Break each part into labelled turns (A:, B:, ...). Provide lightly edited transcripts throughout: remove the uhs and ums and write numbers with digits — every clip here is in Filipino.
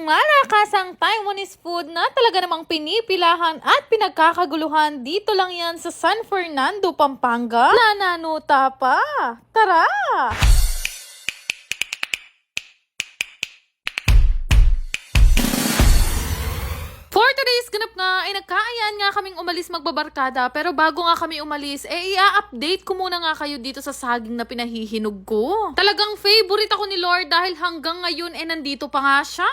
A: malakasang Taiwanese food na talaga namang pinipilahan at pinagkakaguluhan dito lang yan sa San Fernando, Pampanga. Nananuta pa! Tara! For today's ganap nga, ay nagkaayaan nga kaming umalis magbabarkada, pero bago nga kami umalis, i-update ko muna nga kayo dito sa saging na pinahihinog ko. Talagang favorite ako ni Lord dahil hanggang ngayon nandito pa nga siya.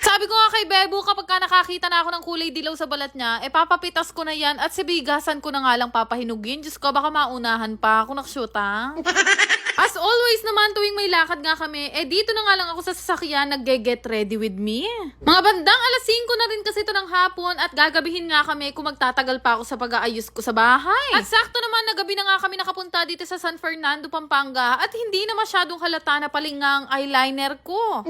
A: Sabi ko nga kay Bebo, kapag ka nakakita na ako ng kulay dilaw sa balat niya, papapitas ko na yan at sibigasan ko na nga lang papahinugin. Diyos ko, baka maunahan pa ako nakshoot ha. As always naman, tuwing may lakad nga kami, dito na nga lang ako sa sasakyan nag-get ready with me. Mga bandang alas 5 na rin kasi ito ng hapon at gagabihin nga kami kung magtatagal pa ako sa pag-aayos ko sa bahay. At sakto naman, nagabi na nga kami nakapunta dito sa San Fernando, Pampanga at hindi na masyadong halata na palingang eyeliner ko.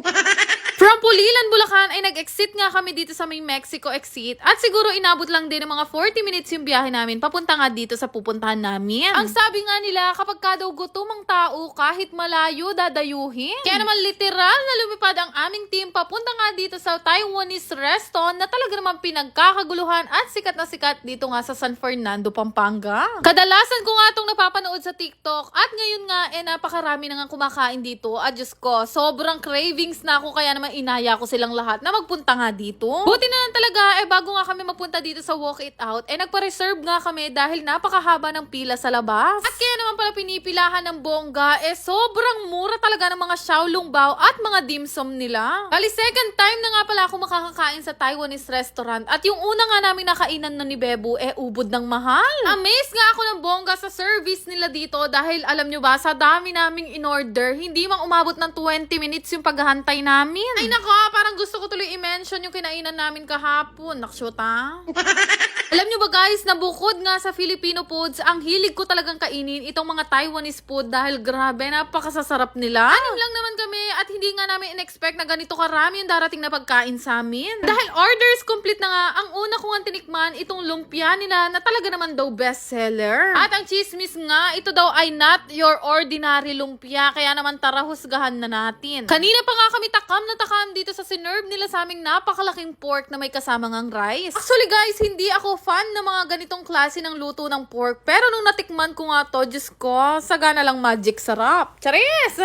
A: From Pulilan, Bulacan ay nag-exit nga kami dito sa may Mexico exit at siguro inabot lang din ng mga 40 minutes yung biyahe namin papunta nga dito sa pupuntahan namin. Ang sabi nga nila, kapag ka daw gutom ang tao, kahit malayo, dadayuhin. Kaya naman literal na lumipad ang aming team papunta nga dito sa Taiwanese restaurant na talaga naman pinagkakaguluhan at sikat na sikat dito nga sa San Fernando, Pampanga. Kadalasan ko nga itong napapanood sa TikTok at ngayon nga napakarami na nga kumakain dito at Diyos ko, sobrang cravings na ako kaya naman inaya ko silang lahat na magpunta nga dito. Buti na lang talaga, bago nga kami magpunta dito sa Walk It Out, nagpa-reserve nga kami dahil napakahaba ng pila sa labas. At kaya naman pala pinipilahan ng bongga, sobrang mura talaga ng mga xiaolong bao at mga dim sum nila. Bali, second time na nga pala ako makakakain sa Taiwanese restaurant at yung una nga namin nakainan na ni Bebo, ubod ng mahal. Amazed nga ako ng bongga sa service nila dito dahil alam nyo ba, sa dami naming in-order, hindi mang umabot ng 20 minutes yung paghahantay namin. Ay nako, parang gusto ko tuloy i-mention yung kinainan namin kahapon. Nakshot ha? Alam nyo ba guys, na bukod nga sa Filipino foods, ang hilig ko talagang kainin itong mga Taiwanese food dahil grabe, napakasasarap nila. Anim lang naman kami at hindi nga namin in-expect na ganito karami yung darating na pagkain sa amin. Dahil orders complete na nga, ang una ko nga tinikman itong lumpia nila na talaga naman daw bestseller. At ang chismis nga, ito daw ay not your ordinary lumpia, kaya naman tara husgahan na natin. Kanina pa nga kami takam na takam dito sa sinerve nila sa aming napakalaking pork na may kasamang rice. Actually guys, hindi ako fan ng mga ganitong klase ng luto ng pork, pero nung natikman ko nga to, Diyos ko, sagana lang magic sarap. Charis!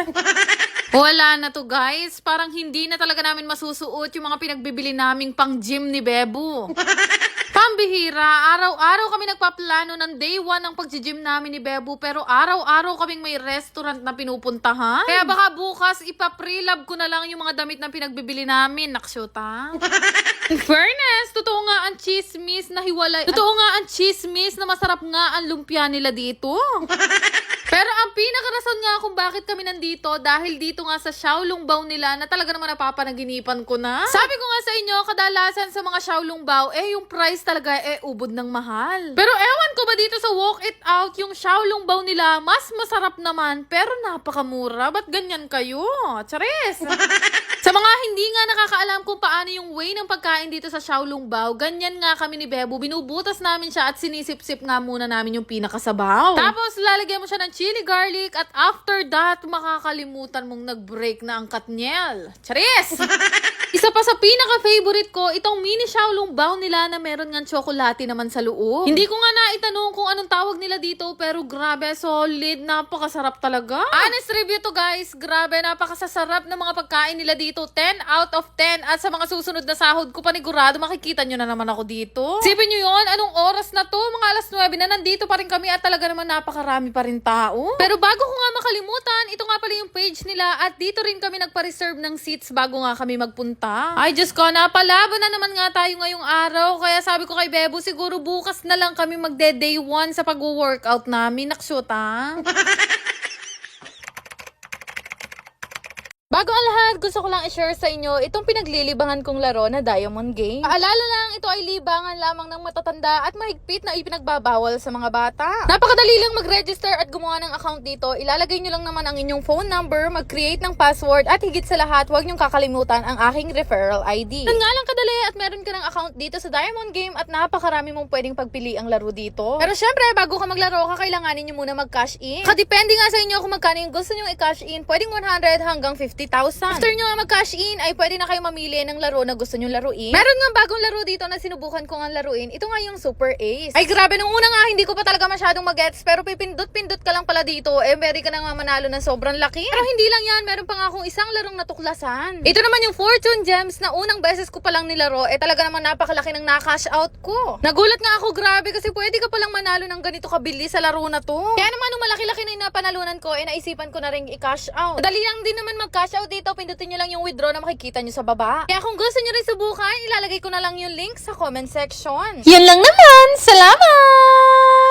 A: Wala na to guys, parang hindi na talaga namin masusuot yung mga pinagbibili naming pang gym ni Bebo. Pambihira, araw-araw kami nagpaplano ng day 1 ng pag-gym namin ni Bebo, pero araw-araw kaming may restaurant na pinupuntahan. Kaya baka bukas ipa-pre-love ko na lang yung mga damit na pinagbibili namin. Naksyota. In fairness, totoo nga ang chismis na hiwalay. Totoo nga ang chismis na masarap nga ang lumpia nila dito. Pero ang pinakarason nga kung bakit kami nandito, dahil dito nga sa xiaolong bao nila na talaga naman napapanaginipan ko na. Sabi ko nga sa inyo, kadalasan sa mga xiaolong bao, yung price talaga ubod ng mahal. Pero ewan ko ba dito sa Walk It Out, yung xiaolong bao nila, mas masarap naman, pero napakamura. Ba't ganyan kayo? Charis! Sa mga hindi nga nakakaalam kung paano yung way ng pagkain dito sa xiaolong bao, ganyan nga kami ni Bebo, binubutas namin siya at sinisip-sip nga muna namin yung pinakasabaw. Tapos lalagyan mo siya ng chili garlic at after that, makakalimutan mong nag-break na ang katnyel. Charis! Isa pa sa pinaka-favorite ko, itong mini xiaolong bao nila na meron nga tsokolate naman sa loob. Hindi ko nga naitanong kung anong tawag nila dito, pero grabe, solid, napakasarap talaga. Honest review to guys, grabe, napakasasarap ng mga pagkain nila dito. 10 out of 10 at sa mga susunod na sahod ko panigurado, makikita nyo na naman ako dito. Sipin nyo yun, anong oras na to? Mga alas 9 na nandito pa rin kami at talaga naman napakarami pa rin tao. Pero bago ko nga makalimutan, ito nga pala yung page nila at dito rin kami nagpa-reserve ng seats bago nga kami magpunta. Ay Diyos ko, napalaban na naman nga tayo ngayong araw. Kaya sabi ko kay Bebo, siguro bukas na lang kami magde-day 1 sa pag-workout namin. Naksyot ha? Bago ang lahat, gusto ko lang i-share sa inyo itong pinaglilibangan kong laro na Diamond Game. Paalala lang, ito ay libangan lamang ng matatanda at mahigpit na ipinagbabawal sa mga bata. Napakadali lang mag-register at gumawa ng account dito. Ilalagay nyo lang naman ang inyong phone number, mag-create ng password at higit sa lahat, huwag nyong kakalimutan ang aking referral ID. Yan nga lang kadali at meron ka ng account dito sa Diamond Game at napakarami mong pwedeng pagpili ang laro dito. Pero syempre, bago ka maglaro, kakailanganin nyo muna mag-cash in. Kadepende nga sa inyo kung magkano yung gusto nyong i-cash in. Pwedeng 100 hanggang 50,000. After after nyo mag-cash in, ay pwede na kayo mamili ng laro na gusto nyo laruin. Meron nga bagong laro dito na sinubukan ko nga laruin. Ito nga yung Super Ace. Ay grabe, nung una nga hindi ko pa talaga masyadong magets, pero pipindot-pindot ka lang pala dito, pwede ka na nga manalo ng sobrang laki. Pero hindi lang yan, meron pa nga akong isang larong natuklasan. Ito naman yung Fortune Gems na unang beses ko palang nilaro, talaga naman napakalaki ng na-cash out ko. Nagulat nga ako, grabe, kasi pwede ka palang manalo ng ganito kabilis sa laro na to. Kaya naman nung malaki-laki na yung napanalunan ko, naisipan ko na rin i-cash out. Dali lang din naman mag-cash out dito, pindutin nyo lang yung withdraw na makikita nyo sa baba. Kaya kung gusto nyo rin subukan, ilalagay ko na lang yung link sa comment section. Yan lang naman! Salamat!